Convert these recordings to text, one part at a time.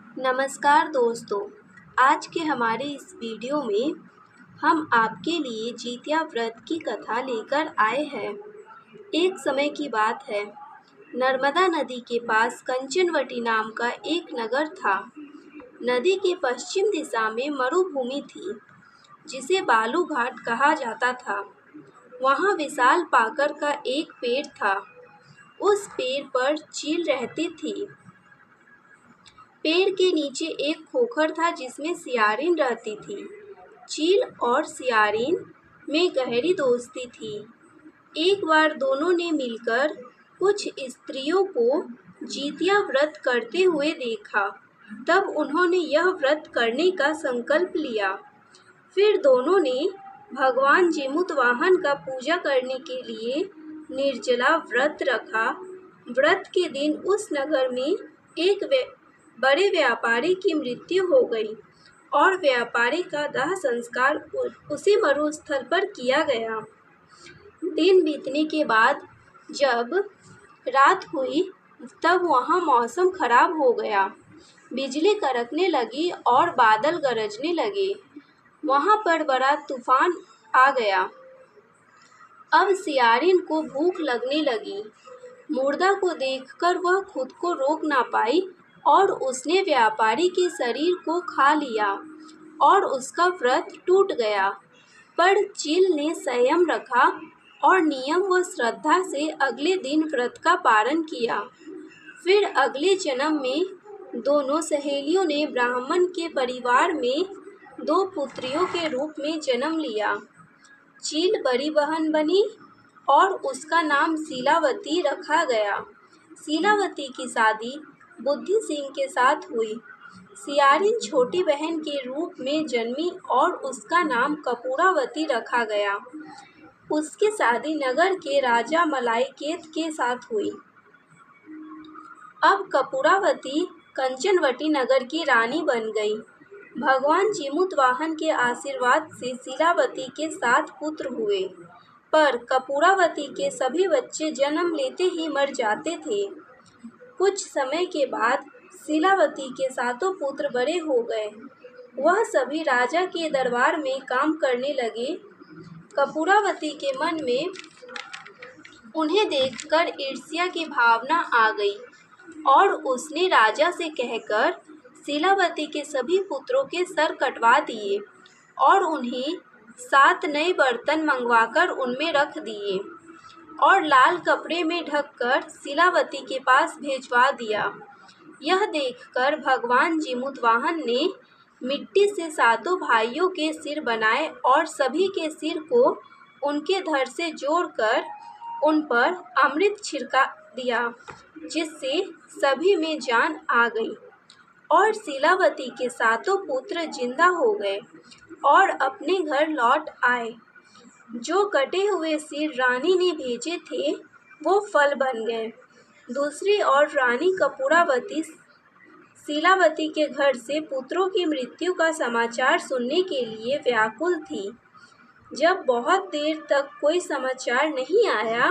नमस्कार दोस्तों, आज के हमारे इस वीडियो में हम आपके लिए जितिया व्रत की कथा लेकर आए हैं। एक समय की बात है, नर्मदा नदी के पास कंचनवटी नाम का एक नगर था। नदी के पश्चिम दिशा में मरुभूमि थी, जिसे बालू घाट कहा जाता था। वहाँ विशाल पाकर का एक पेड़ था। उस पेड़ पर चील रहती थी। पेड़ के नीचे एक खोखर था जिसमें सियारिन रहती थी। चील और सियारिन में गहरी दोस्ती थी। एक बार दोनों ने मिलकर कुछ स्त्रियों को जितिया व्रत करते हुए देखा। तब उन्होंने यह व्रत करने का संकल्प लिया। फिर दोनों ने भगवान जीमूतवाहन का पूजा करने के लिए निर्जला व्रत रखा। व्रत के दिन उस नगर में एक बड़े व्यापारी की मृत्यु हो गई और व्यापारी का दाह संस्कार उसी मरुस्थल पर किया गया। दिन बीतने के बाद जब रात हुई तब वहाँ मौसम खराब हो गया। बिजली कड़कने लगी और बादल गरजने लगे। वहाँ पर बड़ा तूफान आ गया। अब सियारिन को भूख लगने लगी। मुर्दा को देखकर वह खुद को रोक ना पाई और उसने व्यापारी के शरीर को खा लिया और उसका व्रत टूट गया। पर चील ने संयम रखा और नियम व श्रद्धा से अगले दिन व्रत का पालन किया। फिर अगले जन्म में दोनों सहेलियों ने ब्राह्मण के परिवार में 2 पुत्रियों के रूप में जन्म लिया। चील बड़ी बहन बनी और उसका नाम शीलावती रखा गया। शीलावती की शादी बुद्धि सिंह के साथ हुई। सियारिन छोटी बहन के रूप में जन्मी और उसका नाम कपूरावती रखा गया। उसकी शादी नगर के राजा मलाईकेत के साथ हुई। अब कपूरावती कंचनवटी नगर की रानी बन गई। भगवान जीमूतवाहन के आशीर्वाद से शीलावती के 7 पुत्र हुए, पर कपूरावती के सभी बच्चे जन्म लेते ही मर जाते थे। कुछ समय के बाद शीलावती के 7 पुत्र बड़े हो गए। वह सभी राजा के दरबार में काम करने लगे। कपूरावती के मन में उन्हें देखकर ईर्ष्या की भावना आ गई और उसने राजा से कहकर शीलावती के सभी पुत्रों के सर कटवा दिए और उन्हें 7 नए बर्तन मंगवाकर उनमें रख दिए और लाल कपड़े में ढककर शीलावती के पास भिजवा दिया। यह देखकर भगवान जीमूतवाहन ने मिट्टी से 7 भाइयों के सिर बनाए और सभी के सिर को उनके धड़ से जोड़कर उन पर अमृत छिड़का दिया, जिससे सभी में जान आ गई और शीलावती के 7 पुत्र जिंदा हो गए और अपने घर लौट आए। जो कटे हुए सिर रानी ने भेजे थे वो फल बन गए। दूसरी ओर रानी कपूरावती शीलावती के घर से पुत्रों की मृत्यु का समाचार सुनने के लिए व्याकुल थी। जब बहुत देर तक कोई समाचार नहीं आया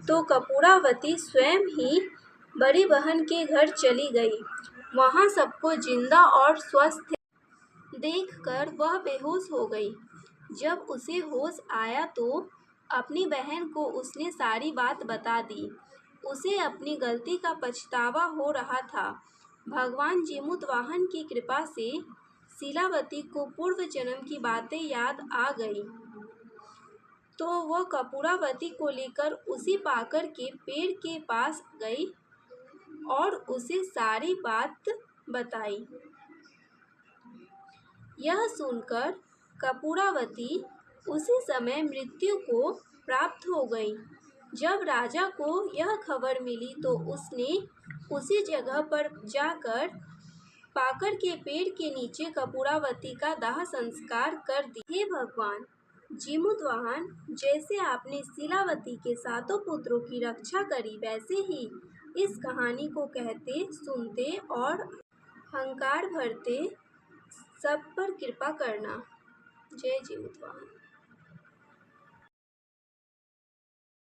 तो कपूरावती स्वयं ही बड़ी बहन के घर चली गई। वहाँ सबको जिंदा और स्वस्थ देखकर वह बेहोश हो गई। जब उसे होश आया तो अपनी बहन को उसने सारी बात बता दी। उसे अपनी गलती का पछतावा हो रहा था। भगवान जीमूतवाहन की कृपा से शीलावती को पूर्व जन्म की बातें याद आ गई, तो वह कपूरावती को लेकर उसी पाकर के पेड़ के पास गई और उसे सारी बात बताई। यह सुनकर कपूरावती उसी समय मृत्यु को प्राप्त हो गई। जब राजा को यह खबर मिली तो उसने उसी जगह पर जाकर पाकर के पेड़ के नीचे कपूरावती का दाह संस्कार कर दिया। हे भगवान जीमूतवाहन, जैसे आपने शीलावती के 7 पुत्रों की रक्षा करी, वैसे ही इस कहानी को कहते, सुनते और हंकार भरते सब पर कृपा करना। जय जीमूतवाहन।